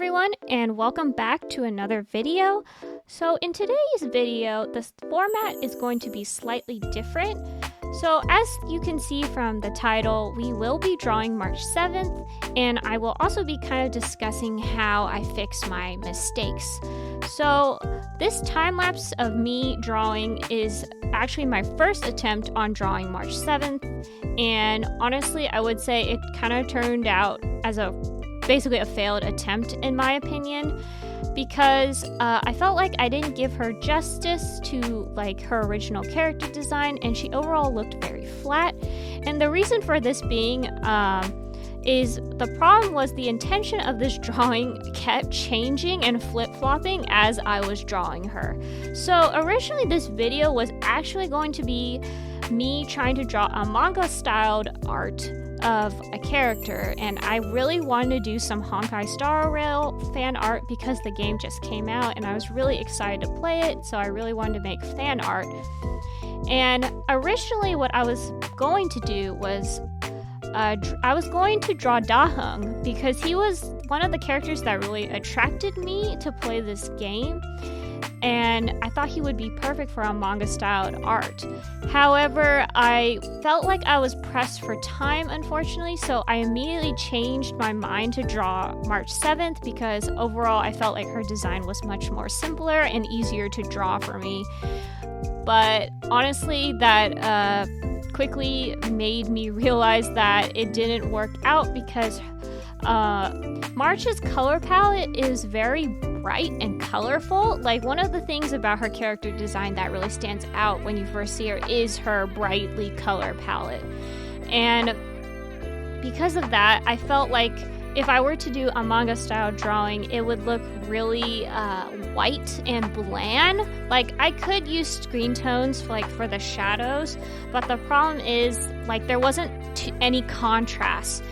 everyone, and welcome back to another video. So in today's video, the format is going to be slightly different. So as you can see from the title, we will be drawing March 7th, and I will also be kind of discussing how I fix my mistakes. So this time lapse of me drawing is actually my first attempt on drawing March 7th, and honestly, I would say it kind of turned out as basically a failed attempt in my opinion, because I felt like I didn't give her justice to her original character design, and she overall looked very flat. And the reason for this being is the problem was the intention of this drawing kept changing and flip-flopping as I was drawing her. So originally this video was actually going to be me trying to draw a manga-styled art of a character, and I really wanted to do some Honkai Star Rail fan art because the game just came out and I was really excited to play it, so I really wanted to make fan art. And originally what I was going to do was I was going to draw Da-hung because he was one of the characters that really attracted me to play this game, and I thought he would be perfect for a manga-styled art. However, I felt like I was pressed for time, unfortunately, so I immediately changed my mind to draw March 7th because overall I felt like her design was much more simpler and easier to draw for me. But honestly, that quickly made me realize that it didn't work out because March's color palette is very bright and colorful. Like, one of the things about her character design that really stands out when you first see her is her brightly color palette. And because of that, I felt like if I were to do a manga style drawing, it would look really white and bland. Like, I could use screen tones for the shadows, but the problem is there wasn't any contrast.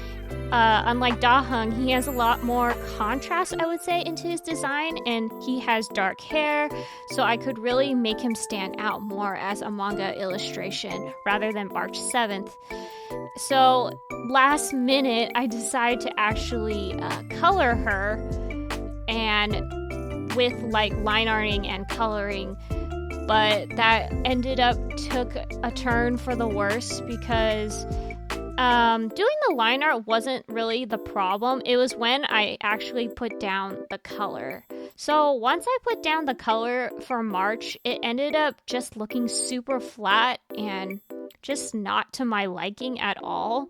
Unlike Da-hung, he has a lot more contrast, I would say, into his design, and he has dark hair, so I could really make him stand out more as a manga illustration rather than March 7th. So last minute, I decided to actually color her, and with line arting and coloring, but that ended up took a turn for the worse because doing the line art wasn't really the problem. It was when I actually put down the color. So once I put down the color for March, it ended up just looking super flat and just not to my liking at all.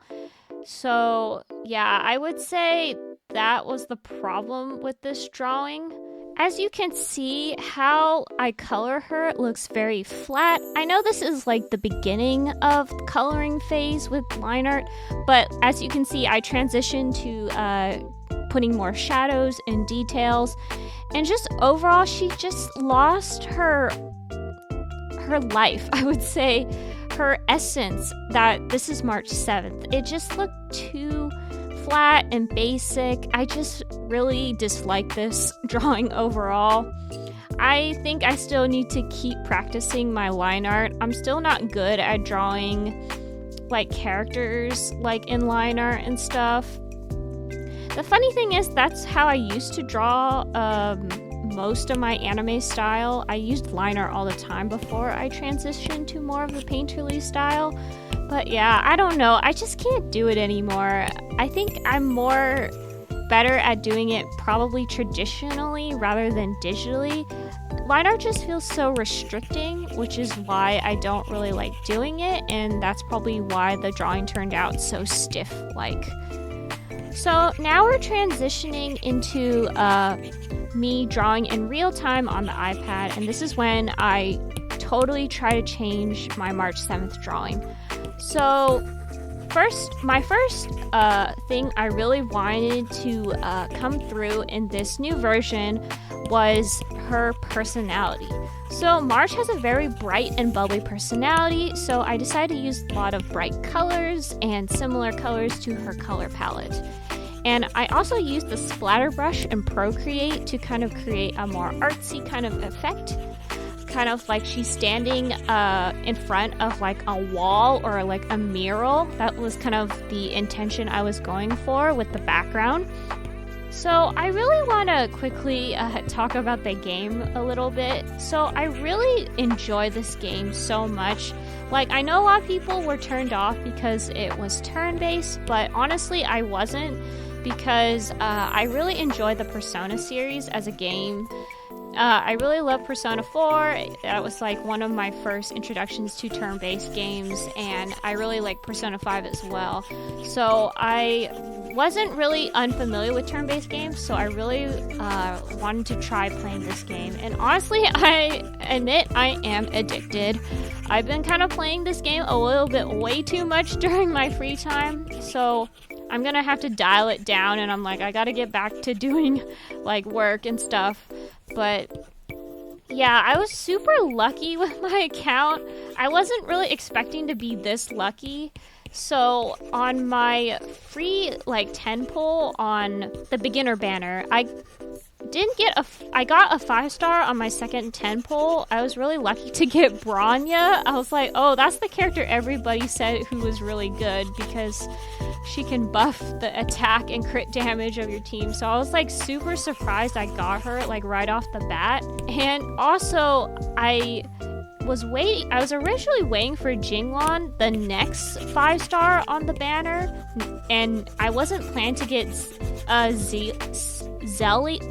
So yeah, I would say that was the problem with this drawing. As you can see, how I color her looks very flat. I know this is the beginning of coloring phase with line art, but as you can see, I transitioned to putting more shadows and details, and just overall, she just lost her life, I would say, her essence that this is March 7th. It just looked too flat and basic. I just really dislike this drawing overall. I think I still need to keep practicing my line art. I'm still not good at drawing characters in line art and stuff. The funny thing is that's how I used to draw most of my anime style. I used line art all the time before I transitioned to more of the painterly style. But yeah, I don't know. I just can't do it anymore. I think I'm more better at doing it probably traditionally rather than digitally. Line art just feels so restricting, which is why I don't really like doing it, and that's probably why the drawing turned out so stiff-like. So now we're transitioning into me drawing in real time on the iPad, and this is when I totally try to change my March 7th drawing. So my first thing I really wanted to come through in this new version was her personality. So March has a very bright and bubbly personality, so I decided to use a lot of bright colors and similar colors to her color palette. And I also used the splatter brush in Procreate to kind of create a more artsy kind of effect. Kind of like she's standing in front of a wall or a mural. That was kind of the intention I was going for with the background. So I really want to quickly talk about the game a little bit. So I really enjoy this game so much. Like, I know a lot of people were turned off because it was turn-based, but honestly I wasn't, because I really enjoy the Persona series as a game. I really love Persona 4. That was like one of my first introductions to turn-based games, and I really like Persona 5 as well. So I wasn't really unfamiliar with turn-based games, so I really wanted to try playing this game. And honestly, I admit I am addicted. I've been kind of playing this game a little bit way too much during my free time, so I'm gonna have to dial it down, and I'm like, I gotta get back to doing like work and stuff. But yeah, I was super lucky with my account. I wasn't really expecting to be this lucky. So on my free like 10 pull on the beginner banner, I got a 5-star on my second 10 pull. I was really lucky to get Bronya. I was like, oh, that's the character everybody said who was really good, because she can buff the attack and crit damage of your team. So I was like super surprised I got her like right off the bat. And also I was originally waiting for Jinglon, the next 5-star on the banner, and I wasn't planning to get Zelie.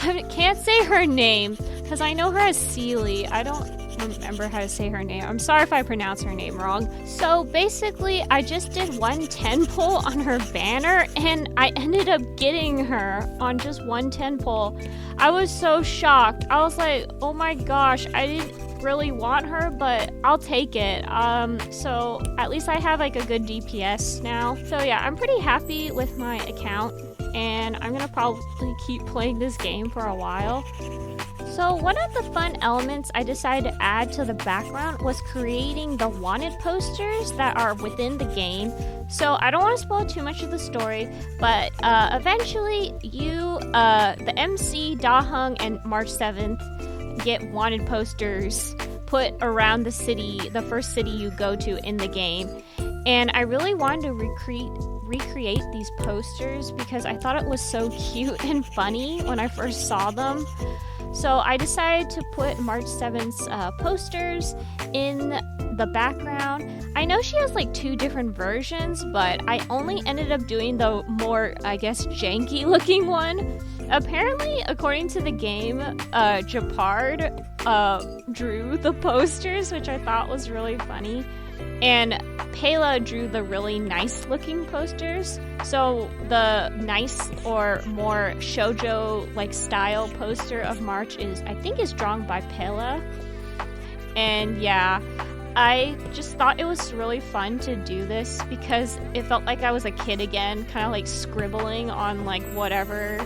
I can't say her name because I know her as Seely. I don't remember how to say her name. I'm sorry if I pronounce her name wrong. So basically, I just did one 10 pull on her banner, and I ended up getting her on just one 10 pull. I was so shocked. I was like, oh my gosh, I didn't really want her, but I'll take it. So at least I have like a good DPS now. So yeah, I'm pretty happy with my account, and I'm gonna probably keep playing this game for a while. So one of the fun elements I decided to add to the background was creating the wanted posters that are within the game. So I don't want to spoil too much of the story, but eventually the MC, Dahung, and March 7th get wanted posters put around the city, the first city you go to in the game. And I really wanted to recreate these posters because I thought it was so cute and funny when I first saw them. So I decided to put March 7th's posters in the background. I know she has like 2 different versions, but I only ended up doing the more, I guess, janky looking one. Apparently, according to the game, Japard drew the posters, which I thought was really funny. And Pela drew the really nice looking posters. So the nice or more shoujo like style poster of March I think is drawn by Pela. And yeah, I just thought it was really fun to do this because it felt like I was a kid again, kind of like scribbling on like whatever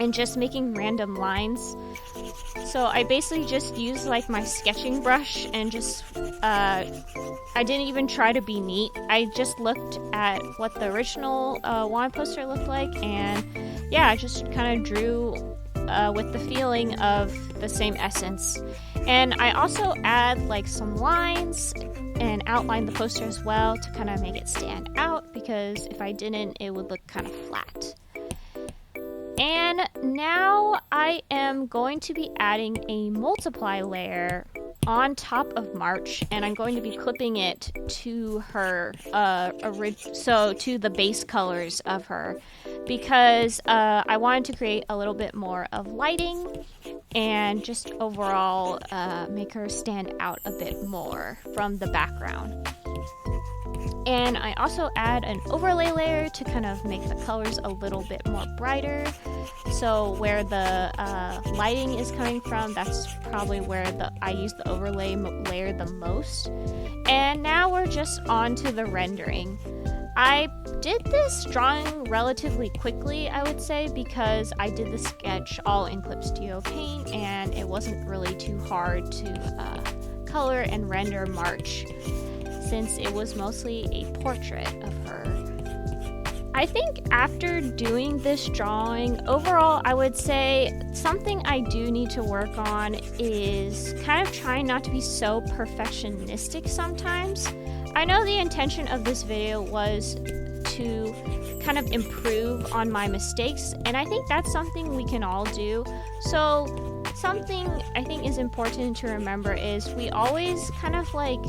and just making random lines. So I basically just used like my sketching brush and just I didn't even try to be neat. I just looked at what the original wand poster looked like, and yeah, I just kind of drew with the feeling of the same essence. And I also add like some lines and outline the poster as well to kind of make it stand out, because if I didn't, it would look kind of flat. And now I am going to be adding a multiply layer on top of March, and I'm going to be clipping it to her, to the base colors of her, because I wanted to create a little bit more of lighting and just overall make her stand out a bit more from the background. And I also add an overlay layer to kind of make the colors a little bit more brighter. So where the lighting is coming from, that's probably where I use the overlay layer the most. And now we're just on to the rendering. I did this drawing relatively quickly, I would say, because I did the sketch all in Clip Studio Paint, and it wasn't really too hard to color and render March, since it was mostly a portrait of her. I think after doing this drawing, overall I would say something I do need to work on is kind of trying not to be so perfectionistic sometimes. I know the intention of this video was to kind of improve on my mistakes, and I think that's something we can all do. So something I think is important to remember is we always kind of like,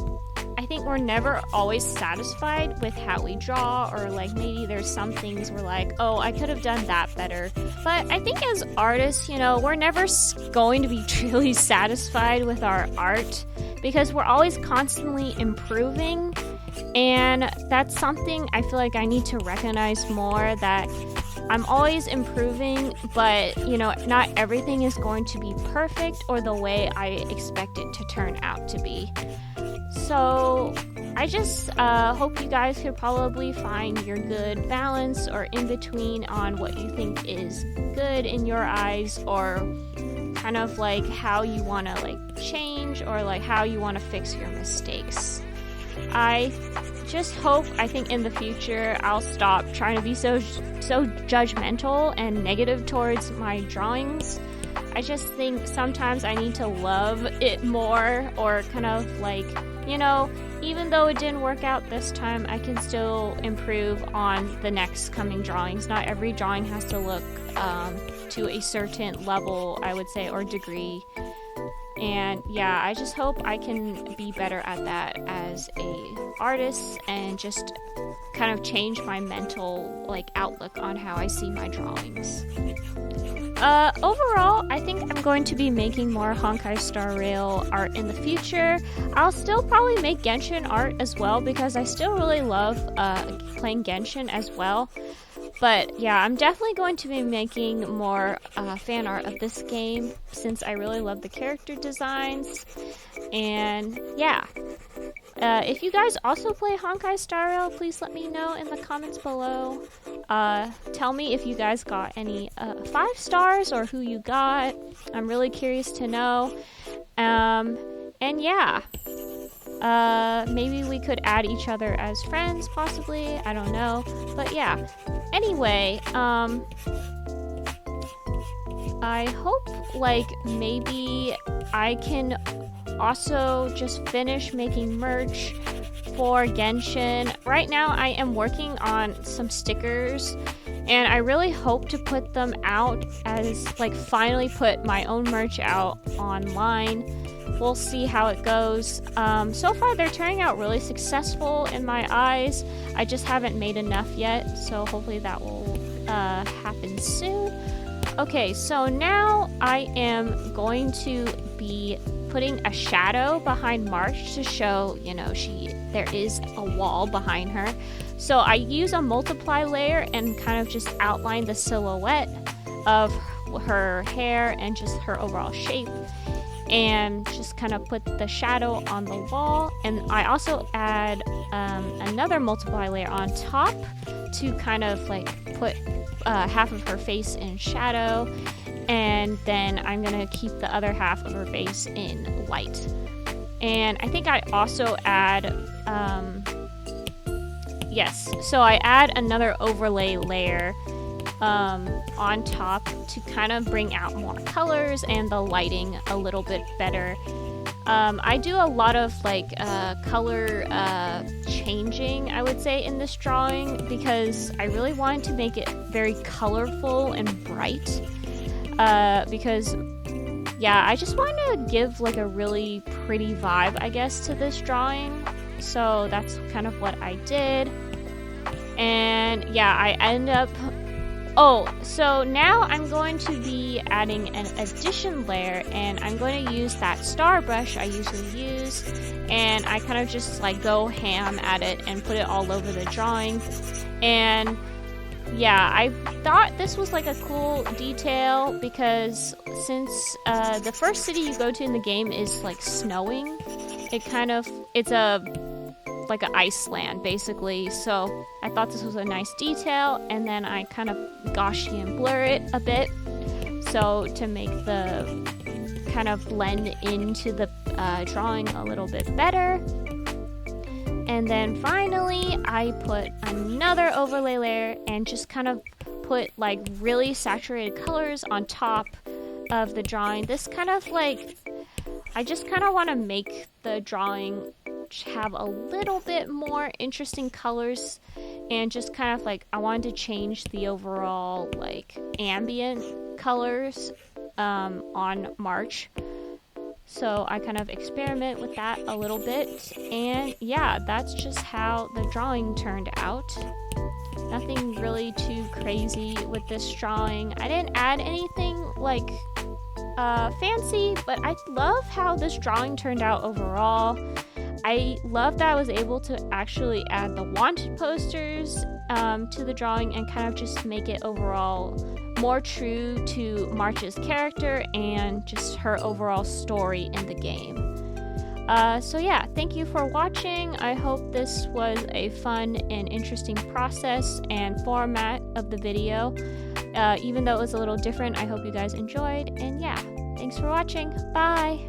I think we're never always satisfied with how we draw, or like maybe there's some things we're like, oh, I could have done that better. But I think as artists, you know, we're never going to be truly satisfied with our art because we're always constantly improving. And that's something I feel like I need to recognize more, that I'm always improving, but you know, not everything is going to be perfect or the way I expect it to turn out to be. So I just hope you guys could probably find your good balance or in between on what you think is good in your eyes, or kind of like how you want to like change, or like how you want to fix your mistakes. I just hope, I think in the future, I'll stop trying to be so judgmental and negative towards my drawings. I just think sometimes I need to love it more, or kind of like, you know, even though it didn't work out this time, I can still improve on the next coming drawings. Not every drawing has to look to a certain level, I would say, or degree. And yeah, I just hope I can be better at that as a artist, and just kind of change my mental like outlook on how I see my drawings. Overall, I think I'm going to be making more Honkai Star Rail art in the future. I'll still probably make Genshin art as well, because I still really love playing Genshin as well. But yeah, I'm definitely going to be making more fan art of this game, since I really love the character designs. And yeah, if you guys also play Honkai Star Rail, please let me know in the comments below. Tell me if you guys got any 5 stars, or who you got. I'm really curious to know. And yeah, maybe we could add each other as friends, possibly. I don't know. But yeah. Anyway, I hope like maybe I can also just finish making merch for Genshin. Right now I am working on some stickers, and I really hope to put them out as like finally put my own merch out online. We'll see how it goes. So far they're turning out really successful in my eyes. I just haven't made enough yet, so hopefully that will happen soon. Okay, so now I am going to be putting a shadow behind March to show, you know, there is a wall behind her. So I use a multiply layer and kind of just outline the silhouette of her hair and just her overall shape, and just kind of put the shadow on the wall. And I also add another multiply layer on top to kind of like put half of her face in shadow, and then I'm gonna keep the other half of her face in light. And I think I also add so I add another overlay layer on top to kind of bring out more colors and the lighting a little bit better. I do a lot of like color changing, I would say, in this drawing, because I really wanted to make it very colorful and bright, because yeah, I just wanted to give like a really pretty vibe, I guess, to this drawing. So that's kind of what I did. And yeah, I end up so now I'm going to be adding an addition layer, and I'm going to use that star brush I usually use, and I kind of just like go ham at it and put it all over the drawing. And yeah, I thought this was like a cool detail, because since the first city you go to in the game is like snowing, it's like an Iceland basically, so I thought this was a nice detail. And then I kind of Gaussian blur it a bit, so to make the kind of blend into the drawing a little bit better. And then finally I put another overlay layer and just kind of put like really saturated colors on top of the drawing. This kind of like, I just kind of want to make the drawing have a little bit more interesting colors and just kind of like I wanted to change the overall like ambient colors on March. So I kind of experiment with that a little bit, and yeah, that's just how the drawing turned out. Nothing really too crazy with this drawing. I didn't add anything like fancy, but I love how this drawing turned out overall. I love that I was able to actually add the wanted posters to the drawing and kind of just make it overall more true to March's character and just her overall story in the game. So yeah, thank you for watching. I hope this was a fun and interesting process and format of the video. Even though it was a little different, I hope you guys enjoyed. And yeah, thanks for watching. Bye!